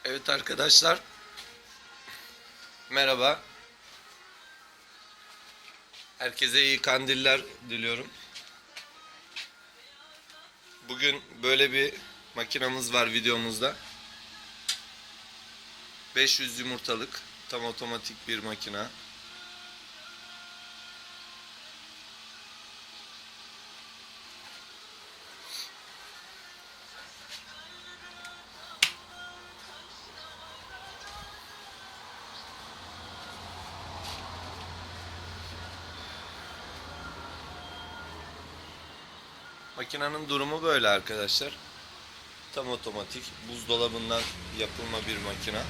Evet arkadaşlar, merhaba. Herkese iyi kandiller diliyorum. Bugün böyle bir makinamız var videomuzda. 500 yumurtalık, tam otomatik bir makina. Makinenin durumu böyle arkadaşlar. Tam otomatik, buzdolabından yapılma bir makina.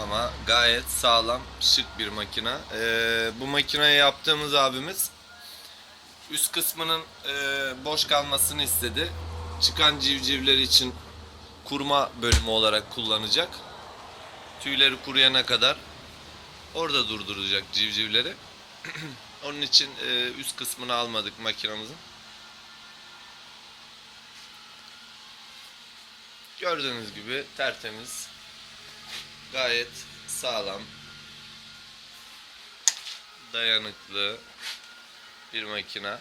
Ama gayet sağlam, şık bir makina. Bu makinayı yaptığımız abimiz üst kısmının boş kalmasını istedi. Çıkan civcivler için kurma bölümü olarak kullanacak. Tüyleri kuruyana kadar orada durduracak civcivleri. Onun için üst kısmını almadık makinamızın. Gördüğünüz gibi tertemiz, gayet sağlam, dayanıklı bir makina.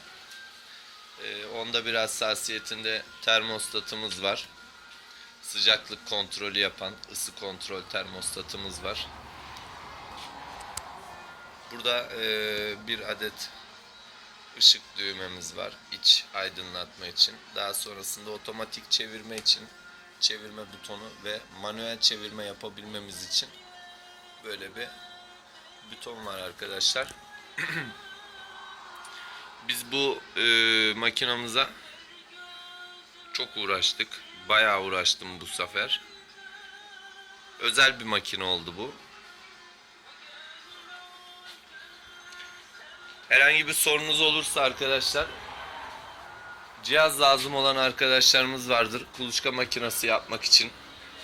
Onda bir hassasiyetinde termostatımız var. Sıcaklık kontrolü yapan ısı kontrol termostatımız var. Burada bir adet ışık düğmemiz var iç aydınlatma için. Daha sonrasında otomatik çevirme için çevirme butonu ve manuel çevirme yapabilmemiz için böyle bir buton var arkadaşlar. Biz bu makinamıza çok uğraştık. Bayağı uğraştım bu sefer. Özel bir makine oldu bu. Herhangi bir sorunuz olursa arkadaşlar, cihaz lazım olan arkadaşlarımız vardır. Kuluçka makinesi yapmak için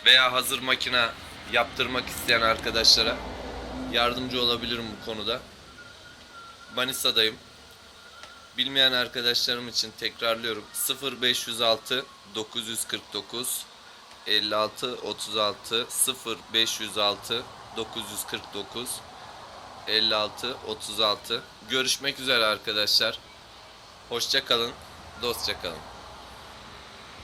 veya hazır makine yaptırmak isteyen arkadaşlara yardımcı olabilirim bu konuda. Manisa'dayım. Bilmeyen arkadaşlarım için tekrarlıyorum. 0506 949 56 36 0506 949 56 36. Görüşmek üzere arkadaşlar. Hoşça kalın, dostça kalın.